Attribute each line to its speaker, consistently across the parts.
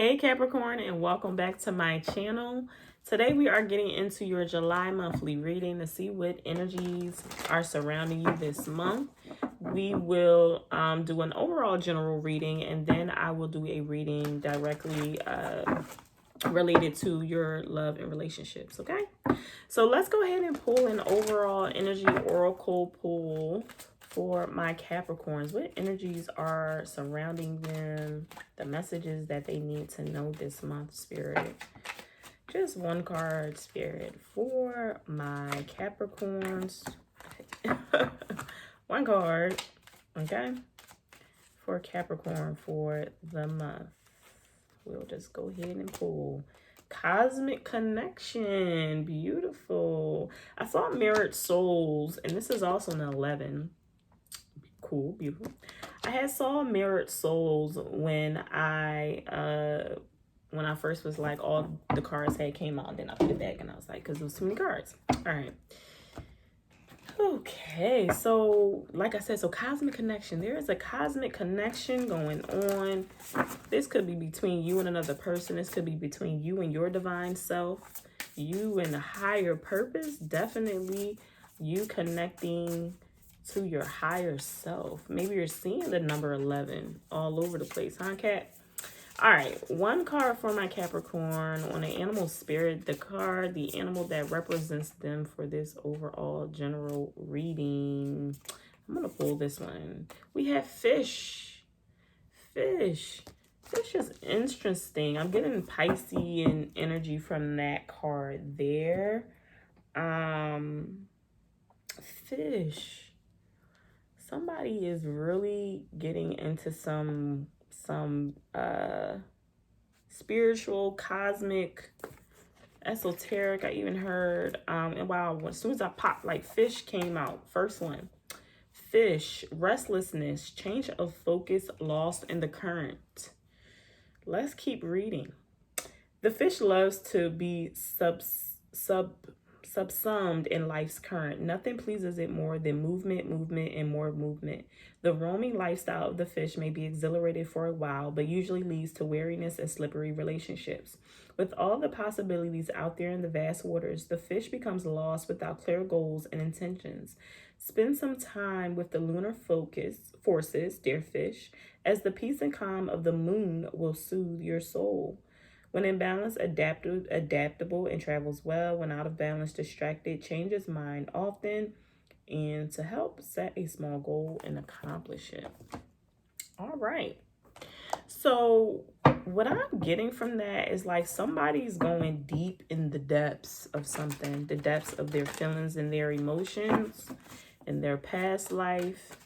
Speaker 1: Hey Capricorn, and welcome back to my channel. Today we are getting into your July monthly reading to see what energies are surrounding you this month. We will do an overall general reading, and then I will do a reading directly related to your love and relationships, okay? So let's go ahead and pull an overall energy oracle pull for my Capricorns. What energies are surrounding them? The messages that they need to know this month, Spirit. Just one card, Spirit, for my Capricorns. One card, okay, for Capricorn for the month. We'll just go ahead and pull. Cosmic connection. Beautiful. I saw mirrored souls, and this is also an 11. Cool, beautiful. I had saw mirrored souls when I first was like, all the cards had came out, and then I put it back, and I was like, because there was too many cards. All right. Okay, so like I said, so cosmic connection. There is a cosmic connection going on. This could be between you and another person. This could be between you and your divine self, you and a higher purpose. Definitely you connecting to your higher self. Maybe you're seeing the number 11 all over the place, huh, Cat? All right, one card for my Capricorn on an animal spirit. The card, the animal that represents them for this overall general reading. I'm going to pull this one. We have fish. Fish. Fish is interesting. I'm getting Piscean energy from that card there. Fish. Somebody is really getting into some spiritual, cosmic, esoteric. I even heard and wow, as soon as I popped, like fish came out. First one. Fish, restlessness, change of focus, lost in the current. Let's keep reading. The fish loves to be subsumed in life's current. Nothing pleases it more than movement, and more movement. The roaming lifestyle of the fish may be exhilarated for a while, but usually leads to weariness and slippery relationships. With all the possibilities out there in the vast waters, the fish becomes lost without clear goals and intentions. Spend some time with the lunar forces, dear fish, as the peace and calm of the moon will soothe your soul. When in balance, adaptable, and travels well. When out of balance, distracted, changes mind often. And to help, set a small goal and accomplish it. All right. So what I'm getting from that is like somebody's going deep in the depths of something. The depths of their feelings and their emotions and their past life.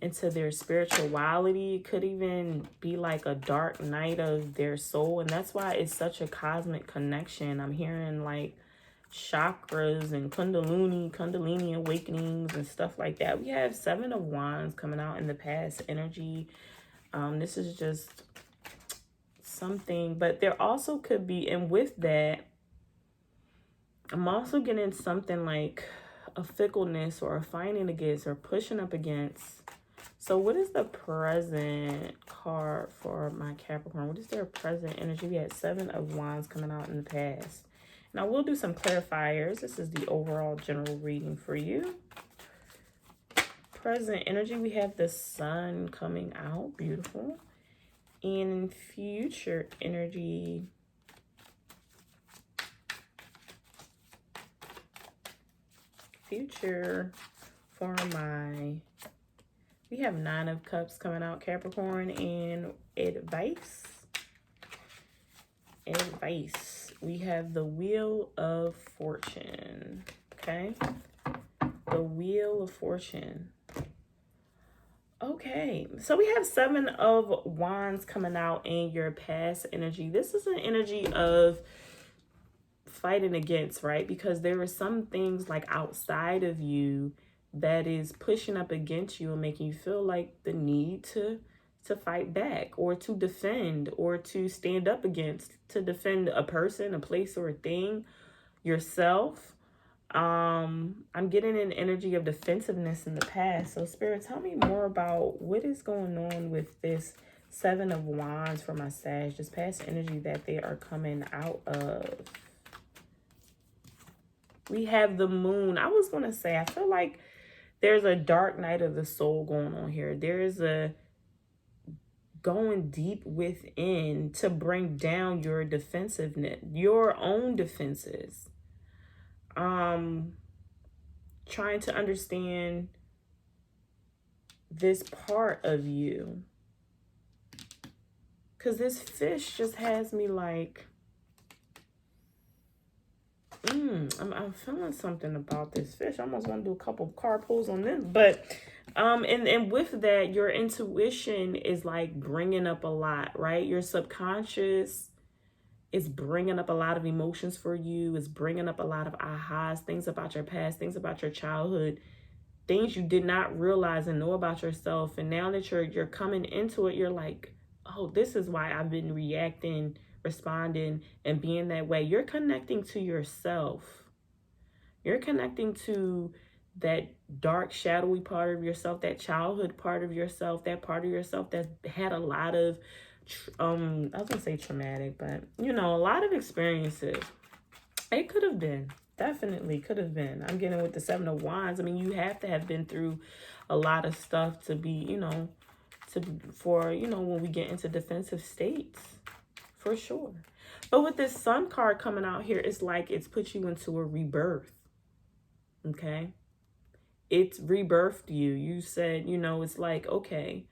Speaker 1: Into their spirituality. It could even be like a dark night of their soul, and that's why it's such a cosmic connection. I'm hearing like chakras and kundalini awakenings and stuff like that. We have 7 of Wands coming out in the past energy. This is just something, but there also could be, and with that, I'm also getting something like a fickleness or a fighting against or pushing up against. So what is the present card for my Capricorn? What is their present energy? We had 7 of Wands coming out in the past. Now we'll do some clarifiers. This is the overall general reading for you. Present energy, we have the sun coming out. Beautiful. And future energy, future for my... We have 9 of Cups coming out, Capricorn, and advice. Advice. We have the Wheel of Fortune. Okay. The Wheel of Fortune. Okay. So we have 7 of Wands coming out in your past energy. This is an energy of fighting against, right? Because there are some things like outside of you that is pushing up against you and making you feel like the need to fight back or to defend or to stand up against, to defend a person, a place, or a thing, yourself. I'm getting an energy of defensiveness in the past. So Spirit, tell me more about what is going on with this Seven of Wands for my Sag. This past energy that they are coming out of. We have the Moon. I was going to say, I feel like there's a dark night of the soul going on here. There is a going deep within to bring down your defensiveness, your own defenses. Trying to understand this part of you. Because this fish just has me like, I'm feeling something about this fish. I almost want to do a couple of card pulls on this. But, and with that, your intuition is like bringing up a lot, right? Your subconscious is bringing up a lot of emotions for you. It's bringing up a lot of ahas, things about your past, things about your childhood, things you did not realize and know about yourself. And now that you're coming into it, you're like, oh, this is why I've been reacting, responding, and being that way. You're connecting to yourself. You're connecting to that dark, shadowy part of yourself, that childhood part of yourself, that part of yourself that had a lot of, I was gonna say traumatic, but you know, a lot of experiences. It could have been, definitely could have been. I'm getting with the Seven of Wands. I mean, you have to have been through a lot of stuff to be, you know, when we get into defensive states, for sure. But with this Sun card coming out here, it's like it's put you into a rebirth. Okay, it's rebirthed you. You said, you know, it's like, okay,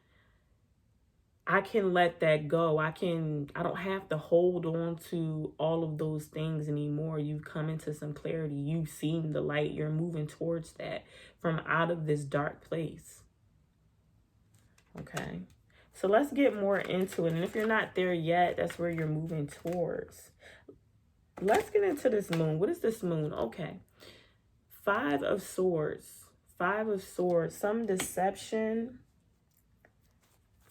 Speaker 1: I can let that go. I don't have to hold on to all of those things anymore. You've come into some clarity. You've seen the light. You're moving towards that from out of this dark place. Okay, so let's get more into it. And if you're not there yet, that's where you're moving towards. Let's get into this moon. What is this moon? Okay, Five of Swords. Five of Swords. Some deception.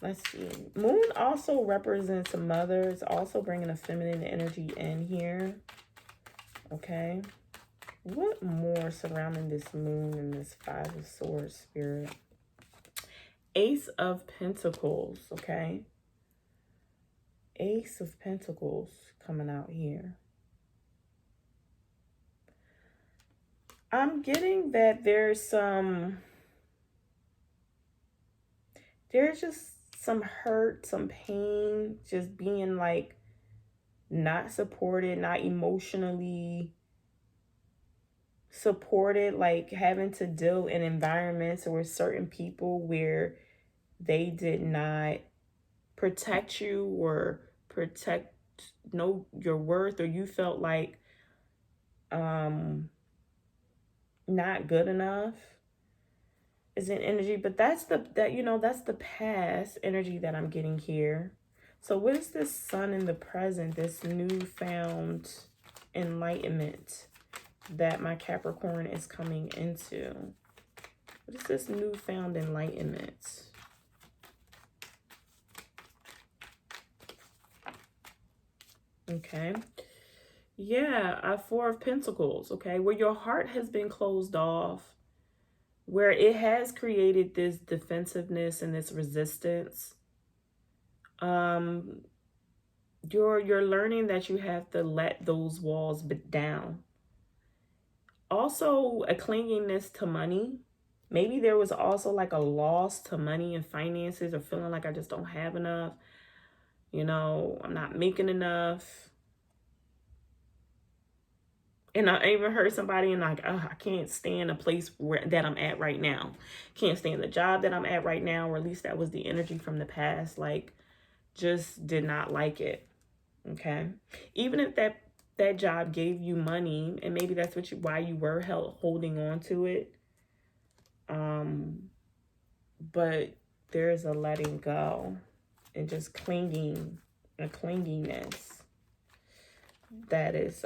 Speaker 1: Let's see. Moon also represents a mother. It's also bringing a feminine energy in here. Okay. What more surrounding this moon and this Five of Swords spirit? Ace of Pentacles. Okay. Ace of Pentacles coming out here. I'm getting that there's just some hurt, some pain, just being like not supported, not emotionally supported, like having to deal in environments or with certain people where they did not protect you or know your worth, or you felt like not good enough is an energy. But that's the past energy that I'm getting here. So what is this Sun in the present, this newfound enlightenment that my Capricorn is coming into? What is this newfound enlightenment? Okay. Yeah, Four of Pentacles, okay, where your heart has been closed off, where it has created this defensiveness and this resistance. You're learning that you have to let those walls down. Also, a clinginess to money. Maybe there was also like a loss to money and finances, or feeling like I just don't have enough. You know, I'm not making enough. And I even heard somebody and like, oh, I can't stand a place that I'm at right now. Can't stand the job that I'm at right now, or at least that was the energy from the past. Like, just did not like it. Okay. Even if that job gave you money, and maybe that's why you were holding on to it. But there's a letting go and just clinging, a clinginess that is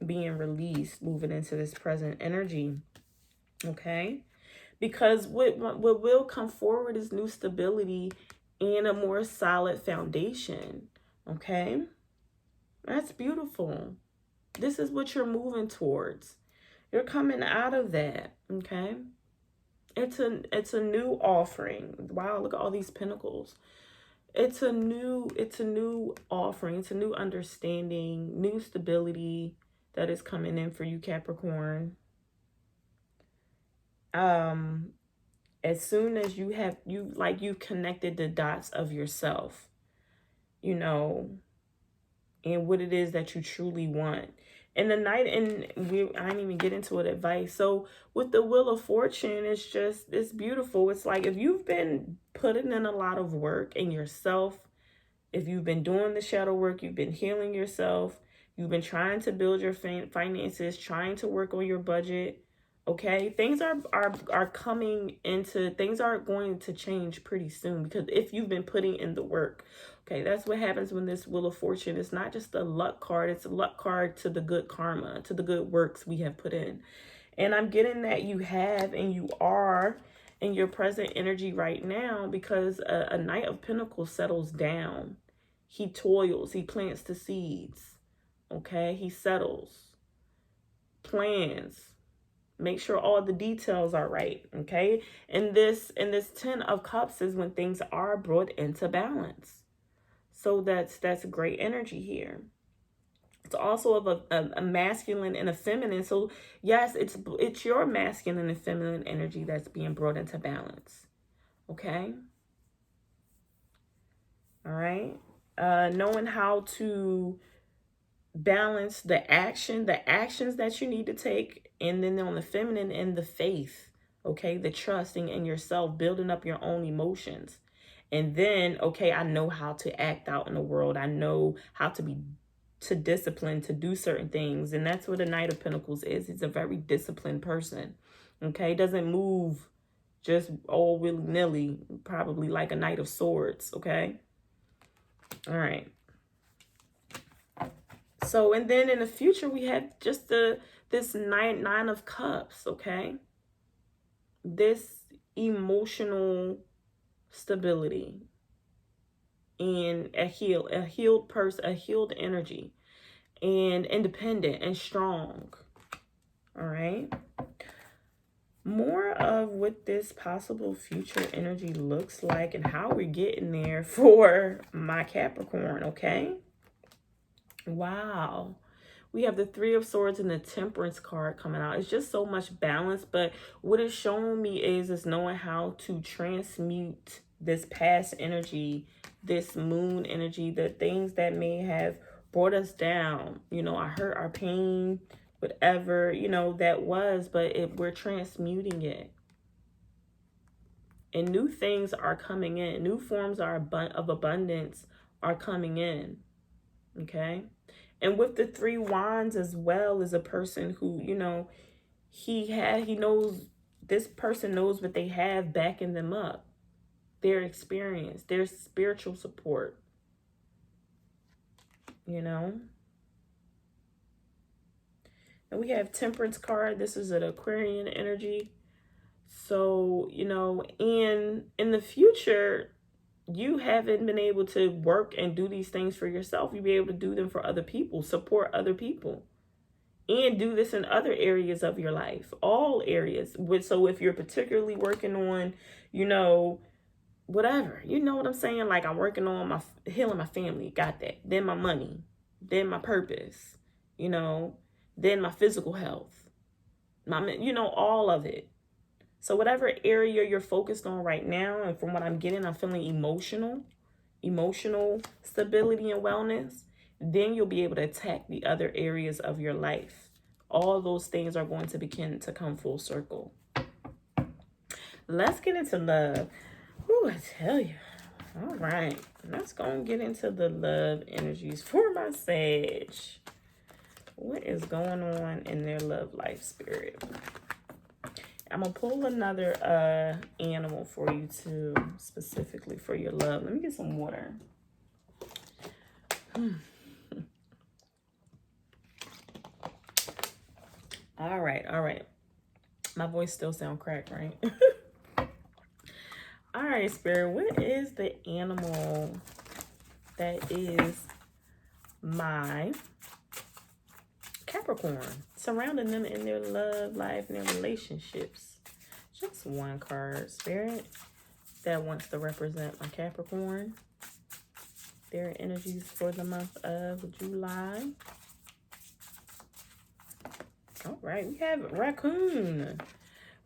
Speaker 1: being released, moving into this present energy. Okay, because what will come forward is new stability and a more solid foundation. Okay, that's beautiful. This is what you're moving towards. You're coming out of that. Okay, it's a new offering. Wow, look at all these pentacles. It's a new offering. It's a new understanding, new stability that is coming in for you, Capricorn. As soon as you've connected the dots of yourself, you know, and what it is that you truly want. And the night, I didn't even get into it, advice. So with the Wheel of Fortune, it's beautiful. It's like if you've been putting in a lot of work in yourself, if you've been doing the shadow work, you've been healing yourself, you've been trying to build your finances, trying to work on your budget, okay? Things are coming into, things are going to change pretty soon, because if you've been putting in the work, okay? That's what happens when this Wheel of Fortune is not just a luck card, it's a luck card to the good karma, to the good works we have put in. And I'm getting that you have and you are in your present energy right now, because a Knight of Pentacles settles down. He toils, he plants the seeds, okay? He settles, plans, make sure all the details are right, okay? And this 10 of Cups is when things are brought into balance. So that's great energy here. It's also of a masculine and a feminine. So yes, it's your masculine and feminine energy that's being brought into balance. Okay? All right? Knowing how to balance the actions that you need to take, and then on the feminine and the faith, okay? The trusting in yourself, building up your own emotions. And then, okay, I know how to act out in the world. I know how to discipline, to do certain things. And that's what the Knight of Pentacles is. He's a very disciplined person. Okay, doesn't move just all willy-nilly, probably like a Knight of Swords. Okay. All right. So, and then in the future, we have just this nine of Cups. Okay. This emotional stability and a healed person, a healed energy, and independent and strong. All right. More of what this possible future energy looks like and how we're getting there for my Capricorn. Okay. Wow. We have the Three of Swords and the Temperance card coming out. It's just so much balance. But what it's showing me is knowing how to transmute this past energy, this moon energy, the things that may have brought us down. You know, our hurt, our pain, whatever, you know, that was. But we're transmuting it. And new things are coming in. New forms of abundance are coming in. Okay. And with the Three Wands as well, is a person who, you know, this person knows what they have backing them up. Their experience, their spiritual support, you know. And we have Temperance card. This is an Aquarian energy. So, you know, in the future, you haven't been able to work and do these things for yourself. You'll be able to do them for other people, support other people, and do this in other areas of your life, all areas. So if you're particularly working on, you know, whatever, you know what I'm saying? Like, I'm working on healing my family, got that. Then my money, then my purpose, you know, then my physical health, you know, all of it. So whatever area you're focused on right now, and from what I'm getting, I'm feeling emotional stability and wellness, then you'll be able to attack the other areas of your life. All those things are going to begin to come full circle. Let's get into love. Ooh, I tell you. All right. Let's go and get into the love energies for my Sag. What is going on in their love life, spirit? I'm going to pull another animal for you too, specifically for your love. Let me get some water. All right. My voice still sounds cracked, right? All right, Spirit, what is the animal that is my Capricorn, surrounding them in their love life and their relationships? Just one card, Spirit, that wants to represent my Capricorn. their energies for the month of July. All right, we have raccoon.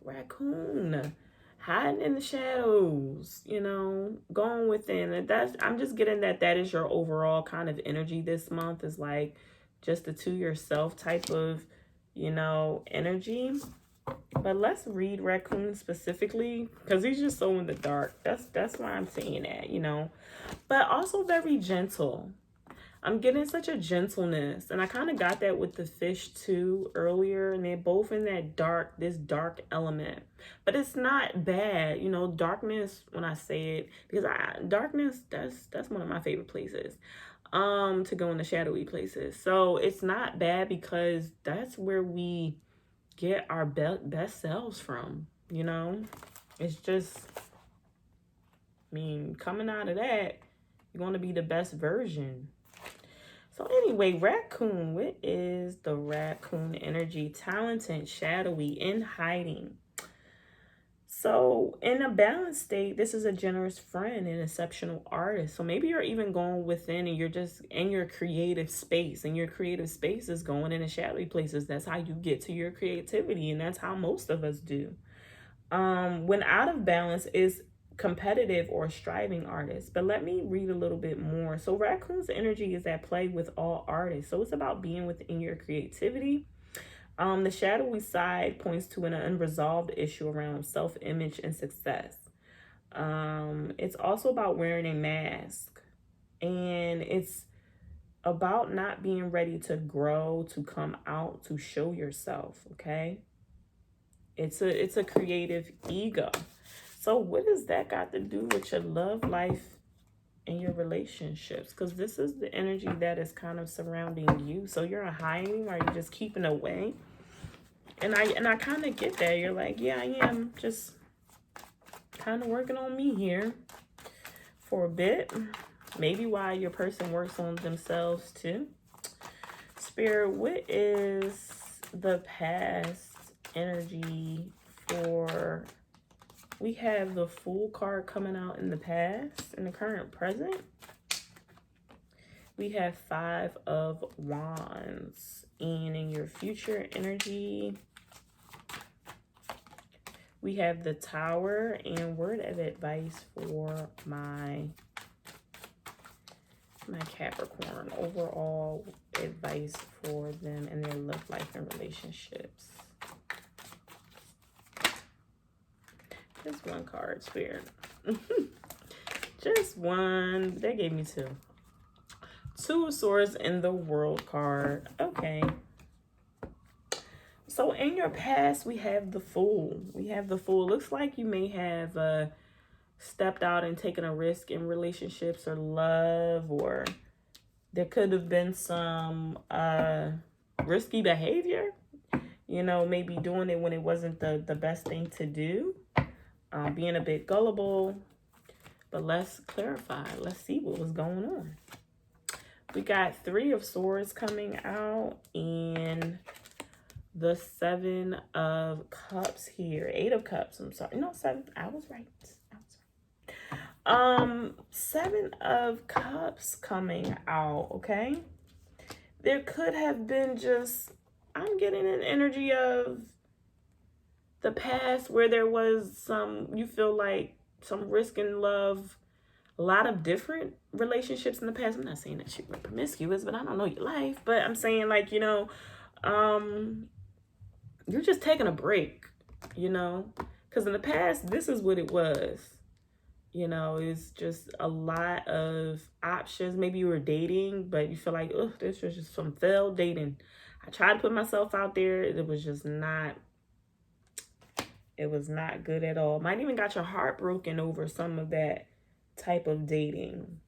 Speaker 1: Raccoon. Hiding in the shadows, you know, going within. And I'm just getting that is your overall kind of energy this month, is like just the to yourself type of, you know, energy. But let's read raccoon specifically, because he's just so in the dark. That's why I'm saying that, you know. But also very gentle. I'm getting such a gentleness. And I kind of got that with the fish too earlier. And they're both in that dark, this dark element. But it's not bad. You know, darkness, when I say it, because darkness, that's one of my favorite places. To go in the shadowy places. So it's not bad, because that's where we get our best selves from, you know. It's just, I mean, coming out of that, you're going to be the best version. So anyway, raccoon, what is the raccoon energy? Talented, shadowy, in hiding. So in a balanced state, this is a generous friend and exceptional artist. So maybe you're even going within and you're just in your creative space. And your creative space is going into shadowy places. That's how you get to your creativity. And that's how most of us do. When out of balance is competitive or striving artists. But let me read a little bit more. So raccoon's energy is at play with all artists. So it's about being within your creativity. The shadowy side points to an unresolved issue around self-image and success. It's also about wearing a mask, and it's about not being ready to grow, to come out, to show yourself. Okay, it's a creative ego. So what does that got to do with your love life and your relationships? Because this is the energy that is kind of surrounding you. So you're hiding, or you're just keeping away. And I kind of get that. You're like, yeah, I am just kind of working on me here for a bit. Maybe while your person works on themselves too. Spirit, what is the past energy for... We have the Fool card coming out in the past, in the current present. We have 5 of Wands. And in your future energy, we have the Tower. And word of advice for my Capricorn. Overall advice for them in their love life and relationships. Just one card, Spirit. Just one. They gave me 2. 2 of Swords in the World card. Okay. So in your past, we have the Fool. We have the Fool. Looks like you may have stepped out and taken a risk in relationships or love, or there could have been some risky behavior. You know, maybe doing it when it wasn't the best thing to do. Being a bit gullible. But let's clarify. Let's see what was going on. We got 3 of Swords coming out, and the 7 of Cups here. 8 of Cups. I'm sorry. No, 7. I was right. 7 of Cups coming out, okay? There could have been just... I'm getting an energy of the past where there was some... You feel like some risk in love... A lot of different relationships in the past. I'm not saying that you were promiscuous, but I don't know your life. But I'm saying, like, you know, you're just taking a break, you know. Because in the past, this is what it was. You know, it's just a lot of options. Maybe you were dating, but you feel like, oh, this was just some failed dating. I tried to put myself out there. It was just not... It was not good at all. Might even got your heart broken over some of that type of dating.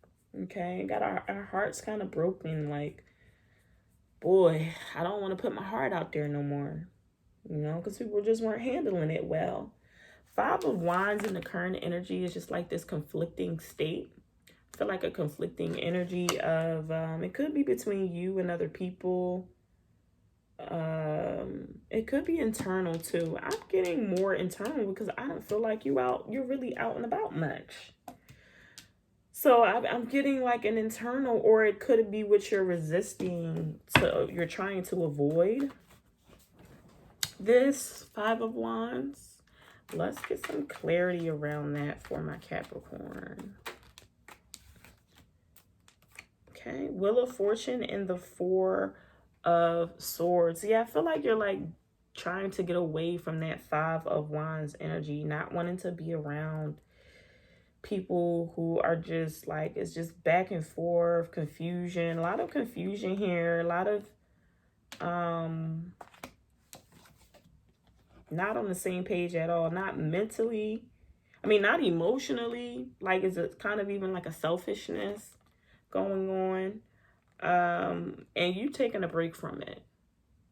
Speaker 1: Okay, got our hearts kind of broken, like, boy, I don't want to put my heart out there no more, you know, because people just weren't handling it well. 5 of Wands in the current energy is just like this conflicting state. I feel like a conflicting energy of it could be between you and other people. It could be internal too. I'm getting more internal because I don't feel like you're really out and about much. So I'm getting like an internal, or it could be what you're resisting, you're trying to avoid. This Five of Wands. Let's get some clarity around that for my Capricorn. Okay, Wheel of Fortune and the Four of Swords. Yeah, I feel like you're like trying to get away from that Five of Wands energy, not wanting to be around people who are just like, it's just back and forth, confusion, a lot of confusion here, a lot of not on the same page at all, not mentally, I mean, not emotionally, like it's a kind of even like a selfishness going on. And you taking a break from it.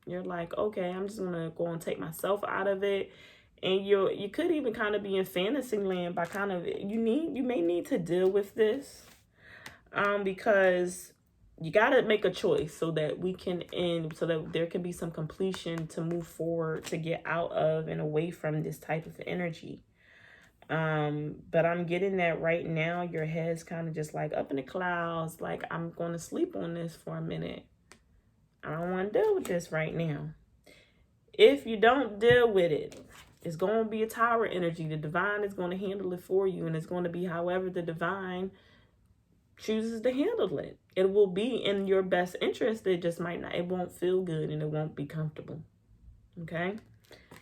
Speaker 1: You're like, okay, I'm just gonna go and take myself out of it. And you could even kind of be in fantasy land by kind of, you may need to deal with this. Because you got to make a choice so that we can end, so that there can be some completion to move forward, to get out of and away from this type of energy. But I'm getting that right now your head's kind of just like up in the clouds, like I'm going to sleep on this for a minute. I don't want to deal with this right now. If you don't deal with it, it's going to be a tower energy. The divine is going to handle it for you, and it's going to be however the divine chooses to handle it. It will be in your best interest. It just might not, it won't feel good and it won't be comfortable. Okay?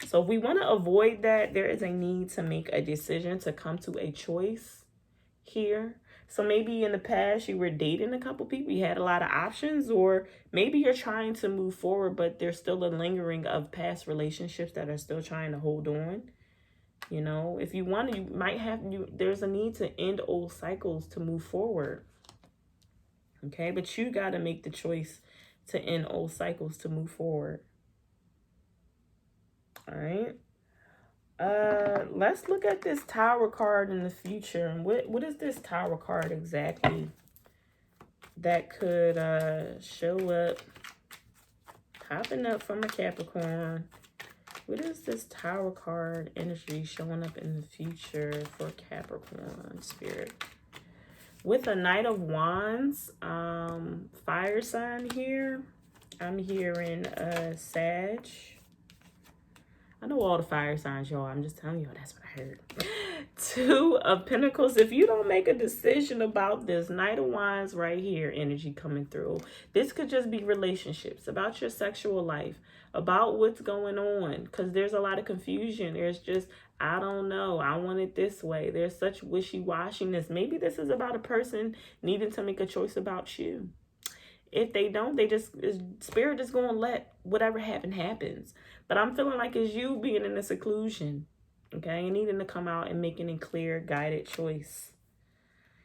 Speaker 1: So if we want to avoid that, there is a need to make a decision, to come to a choice here. So maybe in the past you were dating a couple people, you had a lot of options, or maybe you're trying to move forward, but there's still a lingering of past relationships that are still trying to hold on. You know, if you want to, you might have, there's a need to end old cycles to move forward. Okay, but you got to make the choice to end old cycles to move forward. All right. Let's look at this Tower card in the future. And what is this Tower card exactly that could show up, popping up from a Capricorn? What is this Tower card energy showing up in the future for Capricorn spirit? With a Knight of Wands, fire sign here. I'm hearing Sag. I know all the fire signs, y'all. I'm just telling y'all, that's what I heard. Two of Pentacles. If you don't make a decision about this Knight of Wands right here, energy coming through, this could just be relationships, about your sexual life, about what's going on, because there's a lot of confusion. There's just, I don't know, I want it this way. There's such wishy-washiness. Maybe this is about a person needing to make a choice about you. If they don't, they just, spirit is going to let whatever happens. But I'm feeling like it's you being in a seclusion, okay? And needing to come out and making a clear, guided choice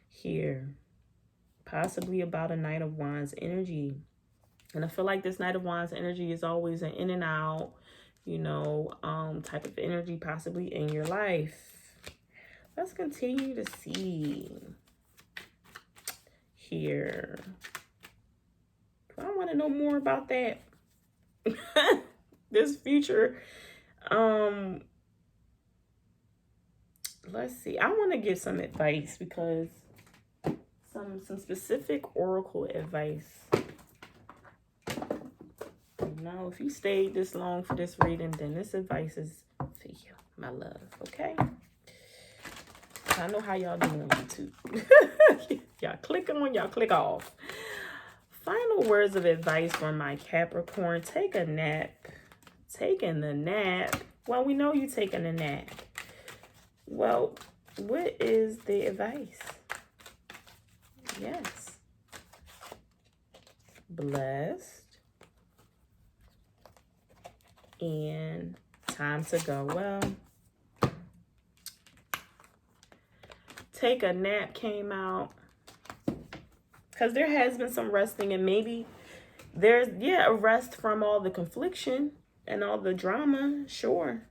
Speaker 1: here. Possibly about a Knight of Wands energy. And I feel like this Knight of Wands energy is always an in and out, you know, type of energy possibly in your life. Let's continue to see here. I want to know more about that. This future. Let's see. I want to give some advice, because some specific oracle advice. Now, if you stayed this long for this reading, then this advice is for you, my love. Okay? I know how y'all doing on YouTube. Y'all click on, y'all click off. Final words of advice from my Capricorn. Take a nap. Taking the nap. Well, we know you taking a nap. Well, what is the advice? Yes. Blessed. And time to go. Well, take a nap came out. Because there has been some resting, and maybe there's, a rest from all the confliction and all the drama. Sure.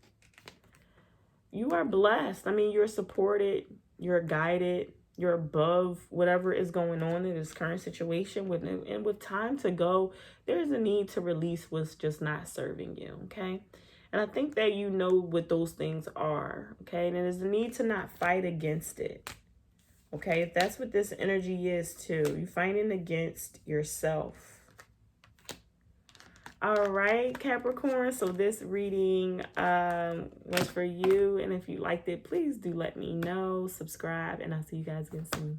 Speaker 1: You are blessed. I mean, you're supported, you're guided, you're above whatever is going on in this current situation. And with time to go, there's a need to release what's just not serving you, okay? And I think that you know what those things are, okay? And there's a need to not fight against it. Okay, if that's what this energy is too, you're fighting against yourself. All right, Capricorn, so this reading was for you. And if you liked it, please do let me know. Subscribe, and I'll see you guys again soon.